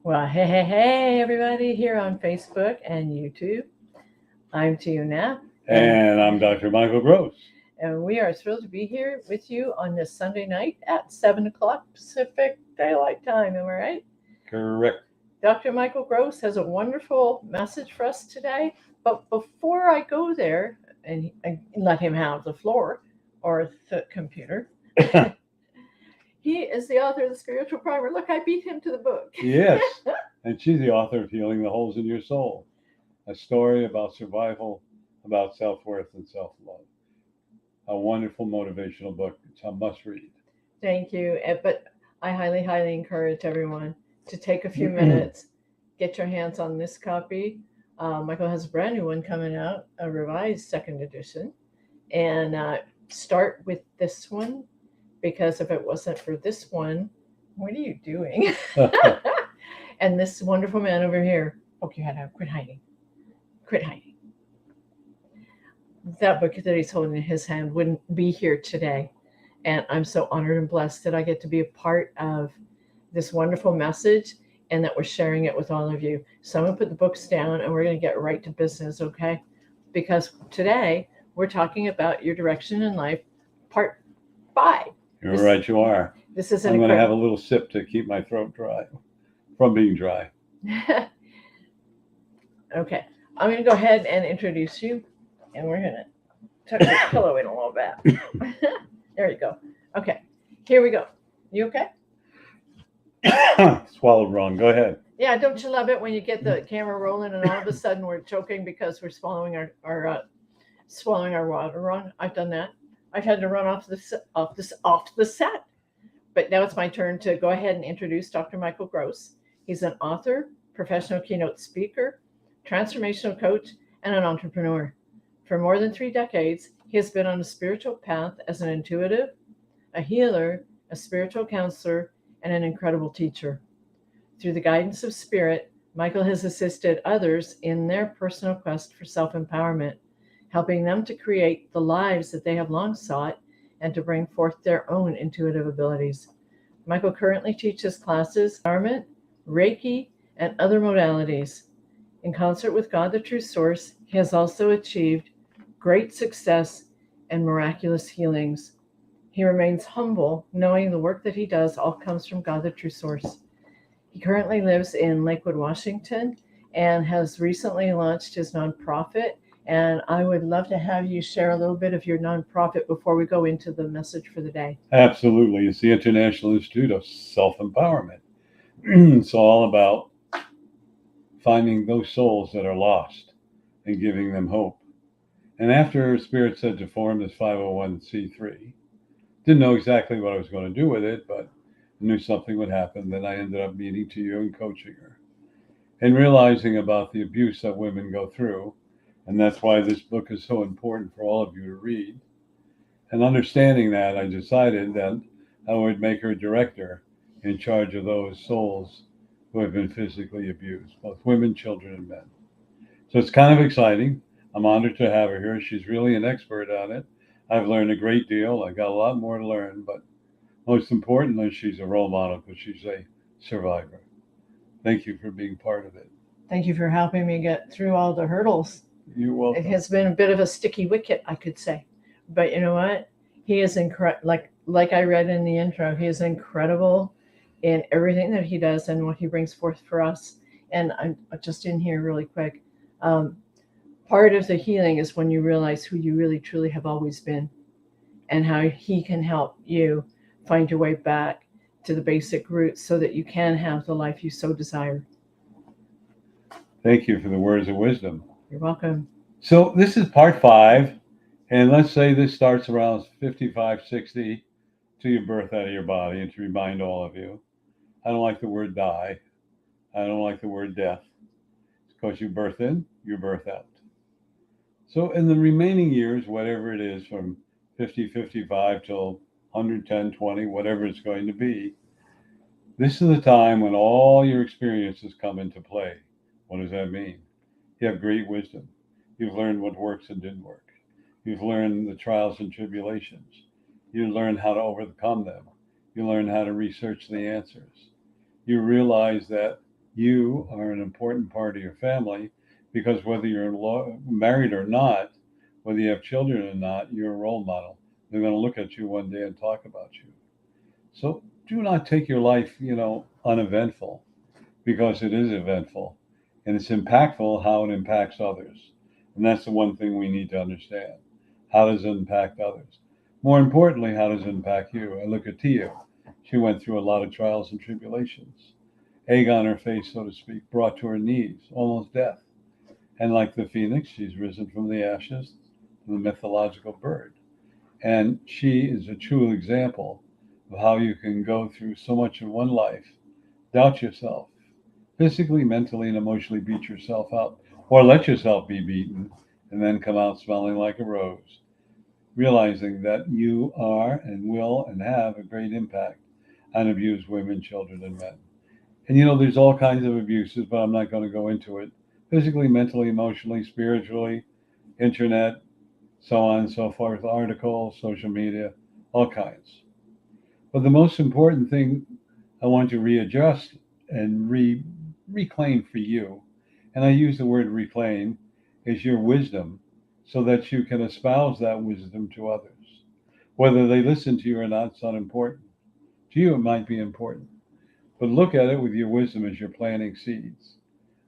Well, hey, everybody here on Facebook and YouTube. I'm Tia Knapp, And I'm Dr. Michael Gross. and we are thrilled to be here with you on this Sunday night at 7 o'clock Pacific Daylight Time. Am I right? Correct. Dr. Michael Gross has a wonderful message for us today. But before I go there and let him have the floor or the computer, he is the author of the Spiritual Primer. Look, I beat him to the book. Yes. And she's the author of Healing the Holes in Your Soul, a story about survival, about self-worth and self-love. A wonderful motivational book. It's a must read. Thank you. But I highly encourage everyone to take a few minutes, get your hands on this copy. Michael has a brand new one coming out, a revised second edition, and start with this one, because if it wasn't for this one, what are you doing? And this wonderful man over here, poke your head out, quit hiding. That book that he's holding in his hand wouldn't be here today. And I'm so honored and blessed that I get to be a part of this wonderful message and that we're sharing it with all of you. So I'm going to put the books down and we're going to get right to business, okay? Because today we're talking about your direction in life, part 5. You're right, you are. This is I'm going to have a little sip to keep my throat dry from being dry. Okay, I'm going to go ahead and introduce you, and we're going to tuck the pillow in a little bit. There you go. Okay, here we go. You okay? Swallowed wrong. Go ahead. Yeah, don't you love it when you get the camera rolling and all of a sudden we're choking because we're swallowing our water wrong? I've done that. I've had to run off the set. But now it's my turn to go ahead and introduce Dr. Michael Gross. He's an author, professional keynote speaker, transformational coach, and an entrepreneur. For more than 3 decades, he has been on a spiritual path as an intuitive, a healer, a spiritual counselor, and an incredible teacher. Through the guidance of spirit, Michael has assisted others in their personal quest for self-empowerment, helping them to create the lives that they have long sought and to bring forth their own intuitive abilities. Michael currently teaches classes, empowerment, Reiki, and other modalities. In concert with God, the True Source, he has also achieved great success and miraculous healings. He remains humble, knowing the work that he does all comes from God, the True Source. He currently lives in Lakewood, Washington, and has recently launched his nonprofit. And I would love to have you share a little bit of your nonprofit before we go into the message for the day. Absolutely. It's the International Institute of Self-Empowerment. It's all about finding those souls that are lost and giving them hope. And after Spirit said to form this 501c3, didn't know exactly what I was going to do with it, but I knew something would happen. Then I ended up meeting Tia and coaching her and realizing about the abuse that women go through. And that's why this book is so important for all of you to read. And understanding that, I decided that I would make her director in charge of those souls who have been physically abused, both women, children, and men. So it's kind of exciting. I'm honored to have her here. She's really an expert on it. I've learned a great deal. I got a lot more to learn, but most importantly, she's a role model because she's a survivor. Thank you for being part of it. Thank you for helping me get through all the hurdles. You're welcome. It has been a bit of a sticky wicket, I could say. But you know what? He is incredible. Like I read in the intro, he is incredible in everything that he does and what he brings forth for us. And I'm just in here really quick. Part of the healing is when you realize who you really truly have always been and how he can help you find your way back to the basic roots so that you can have the life you so desire. Thank you for the words of wisdom. You're welcome. So this is part 5. And let's say this starts around 55, 60 to your birth out of your body. And to remind all of you, I don't like the word die. I don't like the word death. It's because you birth in, you birth out. So in the remaining years, whatever it is, from 50, 55 till 110, 20, whatever it's going to be, this is the time when all your experiences come into play. What does that mean? You have great wisdom. You've learned what works and didn't work. You've learned the trials and tribulations. You learn how to overcome them. You learn how to research the answers. You realize that You are an important part of your family because whether you're married or not, whether you have children or not, you're a role model. They're going to look at you one day and talk about you. So do not take your life, uneventful, because it is eventful and it's impactful how it impacts others. And that's the one thing we need to understand. How does it impact others? More importantly, how does it impact you? I look at Tia. She went through a lot of trials and tribulations. Egg on her face, so to speak, brought to her knees, almost death. And like the phoenix, she's risen from the ashes to the mythological bird. And she is a true example of how you can go through so much in one life, doubt yourself, physically, mentally, and emotionally beat yourself up, or let yourself be beaten, and then come out smelling like a rose, realizing that you are and will and have a great impact on abused women, children, and men. And there's all kinds of abuses, but I'm not going to go into it. Physically, mentally, emotionally, spiritually, internet, so on and so forth, articles, social media, all kinds. But the most important thing I want to readjust and reclaim for you, and I use the word reclaim, is your wisdom so that you can espouse that wisdom to others. Whether they listen to you or not, it's not important. To you, it might be important. But look at it with your wisdom as you're planting seeds.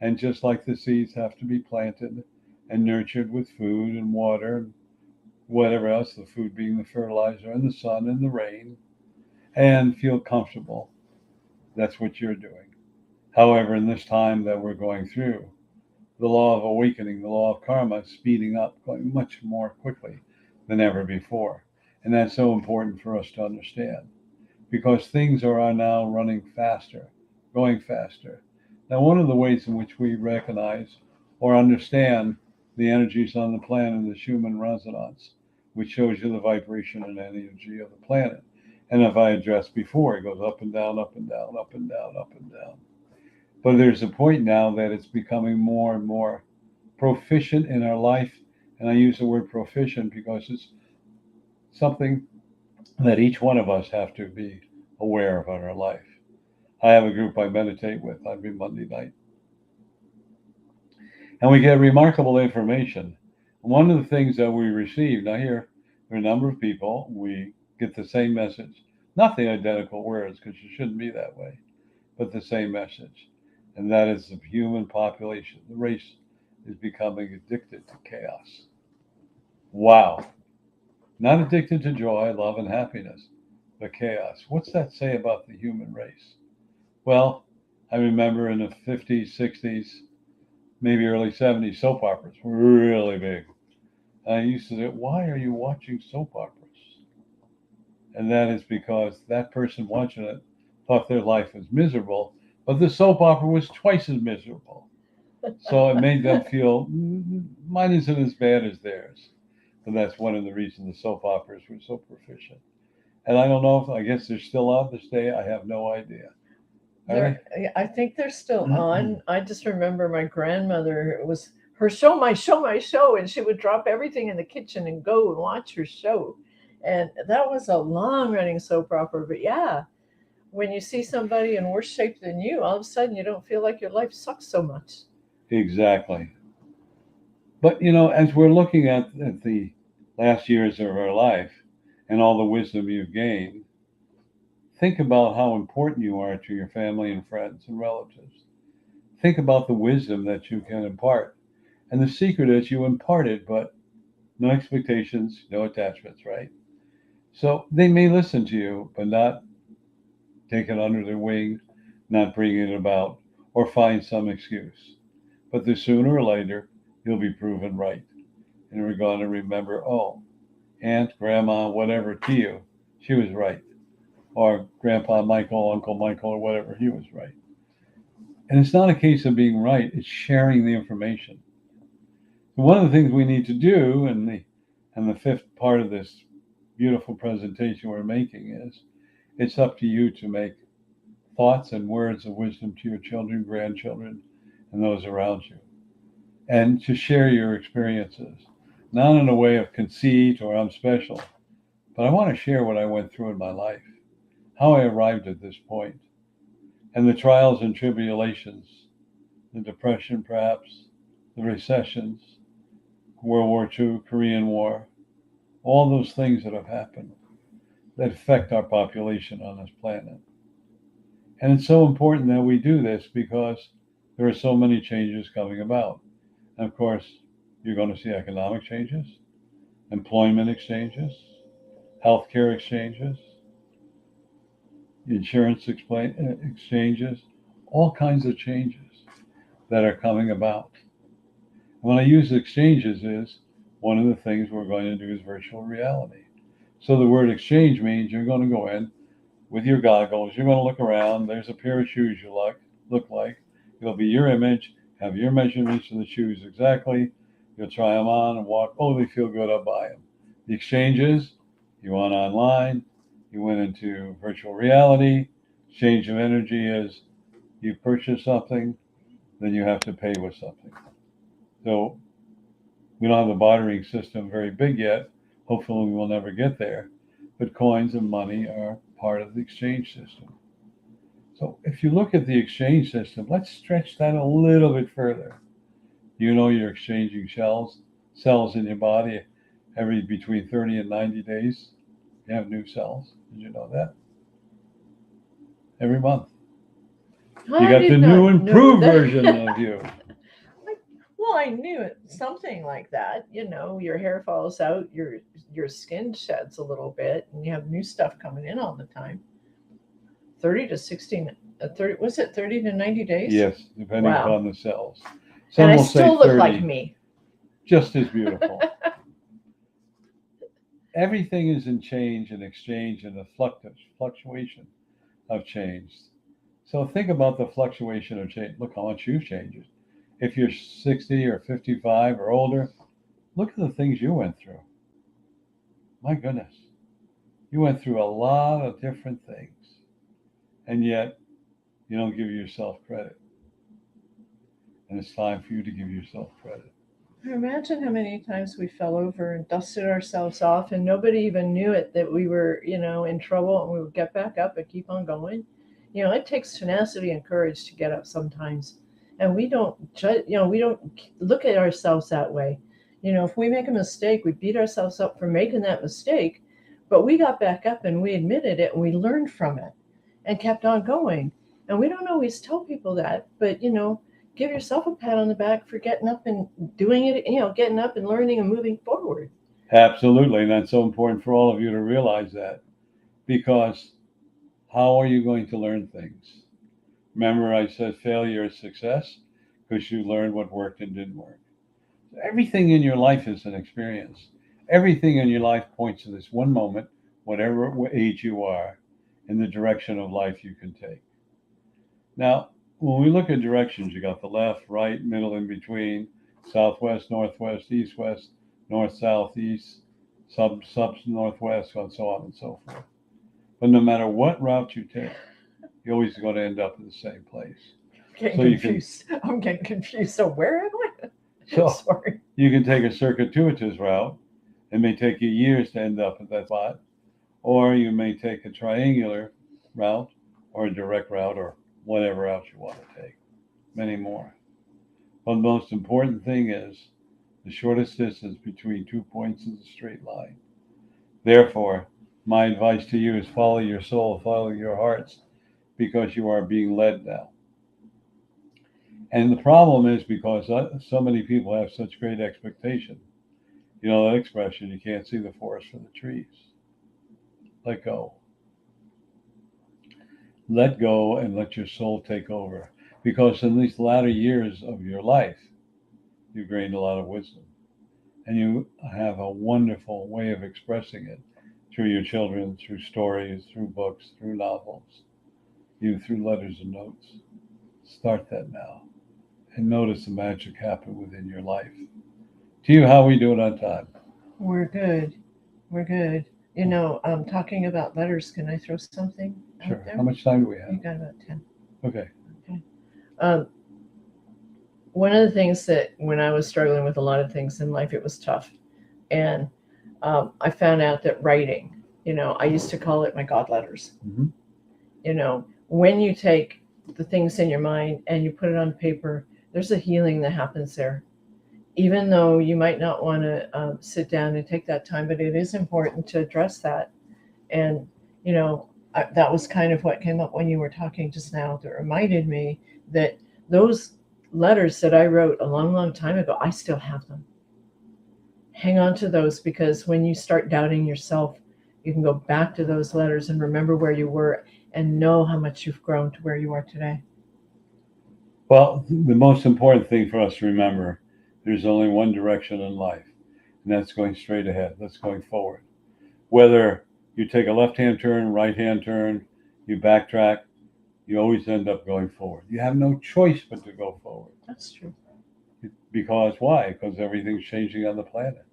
And just like the seeds have to be planted and nurtured with food and water and whatever else, the food being the fertilizer and the sun and the rain, and feel comfortable, that's what you're doing. However, in this time that we're going through, the law of awakening, the law of karma is speeding up, going much more quickly than ever before. And that's so important for us to understand because things are now running faster, going faster. Now, one of the ways in which we recognize or understand the energies on the planet is Schumann resonance, which shows you the vibration and energy of the planet. And if I addressed before, it goes up and down, up and down, up and down, up and down. But there's a point now that it's becoming more and more proficient in our life. And I use the word proficient because it's something that each one of us have to be aware of in our life. I have a group I meditate with every Monday night. And we get remarkable information. One of the things that we receive, now here, there are a number of people, we get the same message, not the identical words, because you shouldn't be that way, but the same message. And that is the human population, the race is becoming addicted to chaos. Wow. Not addicted to joy, love, and happiness, but chaos. What's that say about the human race? Well, I remember in the 50s, 60s, maybe early 70s, soap operas were really big. And I used to say, why are you watching soap operas? And that is because that person watching it thought their life was miserable, but the soap opera was twice as miserable. So it made them feel mine isn't as bad as theirs. And that's one of the reasons the soap operas were so proficient. And I don't know if I guess they're still on this day. I have no idea. I think they're still on. I just remember my grandmother, it was her show, my show, my show, and she would drop everything in the kitchen and go and watch her show. And that was a long running soap opera. But yeah, when you see somebody in worse shape than you, all of a sudden you don't feel like your life sucks so much. Exactly. But as we're looking at the last years of our life and all the wisdom you've gained, think about how important you are to your family and friends and relatives. Think about the wisdom that you can impart. And the secret is you impart it, but no expectations, no attachments, right? So they may listen to you, but not take it under their wing, not bring it about, or find some excuse. But the sooner or later, you'll be proven right. And we're going to remember, oh, Aunt, Grandma, whatever to you, she was right. Or Grandpa Michael, Uncle Michael, or whatever, he was right. And it's not a case of being right, it's sharing the information. One of the things we need to do, and the fifth part of this beautiful presentation we're making is, it's up to you to make thoughts and words of wisdom to your children, grandchildren, and those around you. And to share your experiences, not in a way of conceit or I'm special, but I want to share what I went through in my life, how I arrived at this point. And the trials and tribulations, the depression perhaps, the recessions, World War II, Korean War, all those things that have happened that affect our population on this planet. And it's so important that we do this because there are so many changes coming about. And of course, you're going to see economic changes, employment exchanges, healthcare exchanges, insurance exchanges, all kinds of changes that are coming about. When I use exchanges is one of the things we're going to do is virtual reality. So the word exchange means you're going to go in with your goggles, you're going to look around, there's a pair of shoes you look like, it'll be your image, have your measurements of the shoes exactly, you'll try them on and walk, oh, they feel good, I'll buy them. The exchange is, you went online, you went into virtual reality, exchange of energy is you purchase something, then you have to pay with something. So we don't have a bartering system very big yet. Hopefully we will never get there. But coins and money are part of the exchange system. So if you look at the exchange system, let's stretch that a little bit further. You know you're exchanging cells in your body every between 30 and 90 days. You have new cells. Did you know that? Every month. You I got did the not new know improved that. version of you. Well, I knew it, something like that. You know, your hair falls out, your skin sheds a little bit, and you have new stuff coming in all the time. 30 to 16, 30, was it 30 to 90 days? Yes, depending Wow. upon the cells. And Some I will say still look 30, like me. just as beautiful. Everything is in change and exchange and the fluctuation of change. So think about the fluctuation of change. Look how much you've changed. If you're 60 or 55 or older, look at the things you went through. My goodness. You went through a lot of different things. And yet, you don't give yourself credit. And it's time for you to give yourself credit. Imagine how many times we fell over and dusted ourselves off, and nobody even knew it that we were, in trouble, and we would get back up and keep on going. It takes tenacity and courage to get up sometimes, and we don't judge. We don't look at ourselves that way. If we make a mistake, we beat ourselves up for making that mistake, but we got back up and we admitted it and we learned from it and kept on going. And we don't always tell people that, but give yourself a pat on the back for getting up and doing it, getting up and learning and moving forward. Absolutely. And that's so important for all of you to realize that, because how are you going to learn things? Remember, I said failure is success because you learned what worked and didn't work. So everything in your life is an experience. Everything in your life points to this one moment, whatever age you are, in the direction of life you can take. Now, when we look at directions, you got the left, right, middle, in between, southwest, northwest, east, west, north, south, east, sub, northwest, and so on and so forth. But no matter what route you take, you're always going to end up in the same place. I'm getting confused. So where am I? So Sorry. You can take a circuitous route. It may take you years to end up at that spot. Or you may take a triangular route or a direct route or whatever route you want to take. Many more. But the most important thing is the shortest distance between 2 points is a straight line. Therefore, my advice to you is follow your soul, follow your hearts, because you are being led now. And the problem is because so many people have such great expectation. You know that expression, you can't see the forest for the trees. Let go. Let go and let your soul take over. Because in these latter years of your life, you've gained a lot of wisdom. And you have a wonderful way of expressing it through your children, through stories, through books, through novels, even through letters and notes. Start that now. And notice the magic happen within your life. To you, how are we doing on time? We're good. We're good. Talking about letters, can I throw something Sure. out there? How much time do we have? You got about 10. Okay. One of the things that when I was struggling with a lot of things in life, it was tough. And I found out that writing, I used to call it my God letters. Mm-hmm. When you take the things in your mind and you put it on paper, there's a healing that happens there. Even though you might not want to sit down and take that time, but it is important to address that. And, that was kind of what came up when you were talking just now, that reminded me that those letters that I wrote a long, long time ago, I still have them. Hang on to those, because when you start doubting yourself, you can go back to those letters and remember where you were and know how much you've grown to where you are today. Well, the most important thing for us to remember, there's only one direction in life, and that's going straight ahead. That's going forward. Whether you take a left-hand turn, right-hand turn, you backtrack, you always end up going forward. You have no choice but to go forward. That's true. Because why? Because everything's changing on the planet.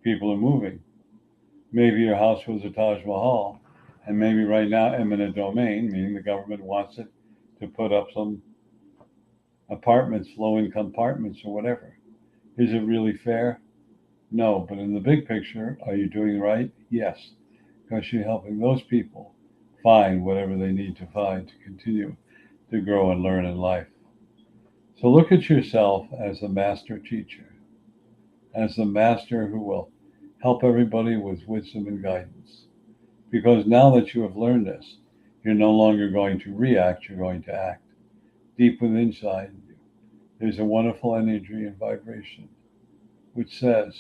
People are moving. Maybe your house was a Taj Mahal, and maybe right now eminent domain, meaning the government wants it to put up some apartments, low-income apartments or whatever. Is it really fair? No, but in the big picture, are you doing right? Yes, because you're helping those people find whatever they need to find to continue to grow and learn in life. So look at yourself as a master teacher, as the master who will help everybody with wisdom and guidance. Because now that you have learned this, you're no longer going to react, you're going to act. Deep within inside you, there's a wonderful energy and vibration which says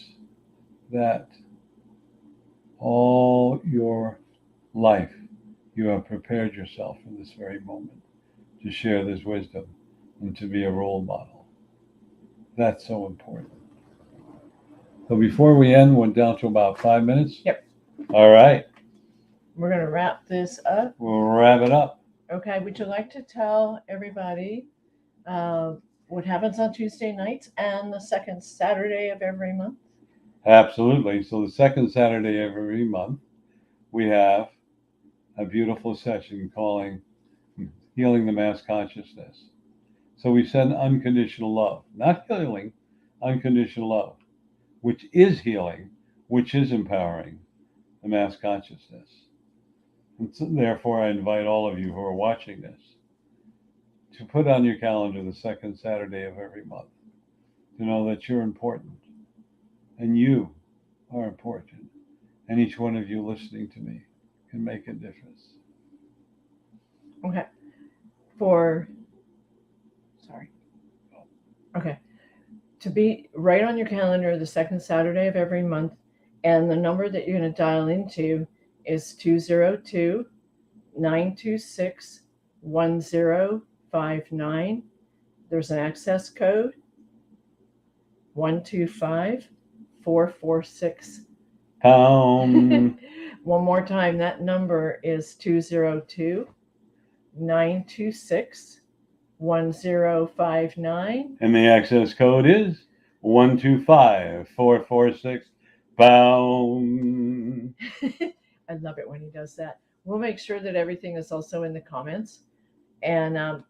that all your life you have prepared yourself in this very moment to share this wisdom and to be a role model. That's so important. So before we end, we're down to about 5 minutes. Yep. All right. We're going to wrap this up. We'll wrap it up. Okay. Would you like to tell everybody what happens on Tuesday nights and the second Saturday of every month? Absolutely. So the second Saturday of every month, we have a beautiful session calling Healing the Mass Consciousness. So we send unconditional love, not healing, unconditional love, which is healing, which is empowering the mass consciousness. And so therefore, I invite all of you who are watching this to put on your calendar the second Saturday of every month, to know that you're important and you are important, and each one of you listening to me can make a difference. Okay. Okay. To be right on your calendar the second Saturday of every month, and the number that you're going to dial into is 202-926-1059. There's an access code 125446. Pound. One more time, that number is 202-926-1059. And the access code is 125446. Pound. I love it when he does that. We'll make sure that everything is also in the comments. And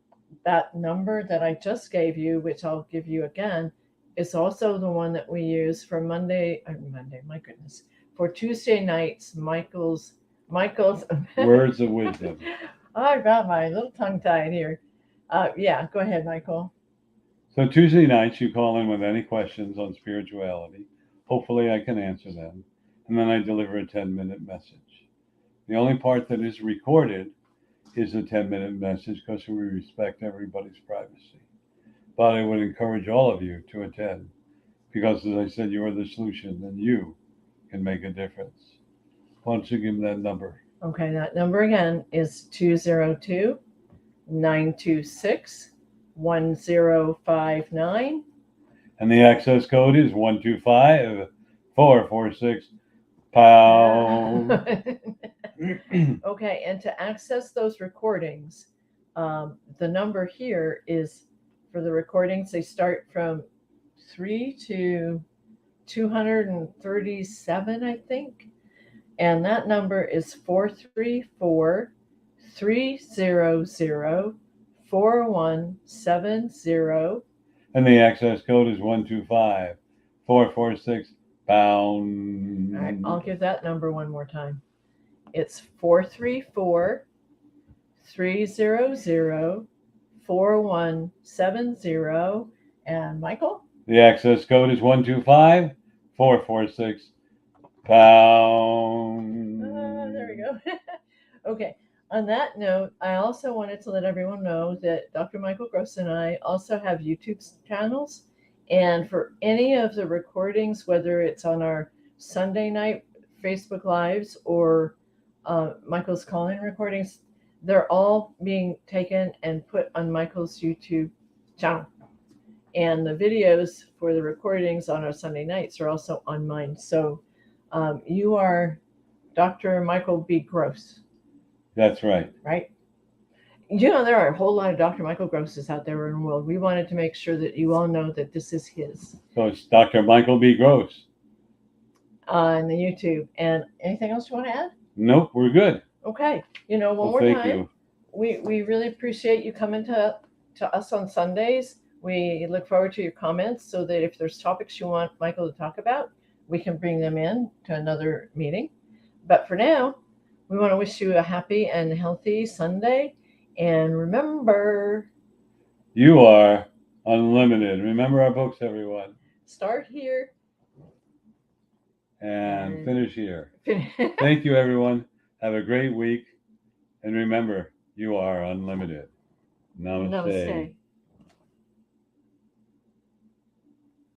that number that I just gave you, which I'll give you again, is also the one that we use for for Tuesday nights, Michael's Words of wisdom. I got my little tongue tied here. Yeah, go ahead, Michael. So Tuesday nights, you call in with any questions on spirituality. Hopefully I can answer them. And then I deliver a 10-minute message. The only part that is recorded is a 10-minute message because we respect everybody's privacy. But I would encourage all of you to attend because, as I said, you are the solution and you can make a difference. Why don't you give them that number? Okay, that number again is 202-926-1059. And the access code is 125446. Pound. Okay, and to access those recordings, the number here is for the recordings. They start from 3 to 237, I think. And that number is 434-300-4170. And the access code is 125446. Pound. All right, I'll give that number one more time. It's 434-300-4170. 4170. And Michael? The access code is 125-446 pound. There we go. Okay. On that note, I also wanted to let everyone know that Dr. Michael Gross and I also have YouTube channels. And for any of the recordings, whether it's on our Sunday night Facebook Lives or Michael's call-in recordings, they're all being taken and put on Michael's YouTube channel. And the videos for the recordings on our Sunday nights are also on mine. So you are Dr. Michael B. Gross. That's right. Right? You know, there are a whole lot of Dr. Michael Grosses out there in the world. We wanted to make sure that you all know that this is his So it's Dr. Michael B. Gross. on the YouTube. And anything else you want to add? Nope, we're good. Okay. You know, one Well, more thank time. you. We really appreciate you coming to us on Sundays. We look forward to your comments so that if there's topics you want Michael to talk about, we can bring them in to another meeting. But for now, we want to wish you a happy and healthy Sunday. And remember, You are unlimited. Remember our books, everyone. start here And finish here. Thank you, everyone. Have a great week. And remember, you are unlimited. Namaste. Namaste.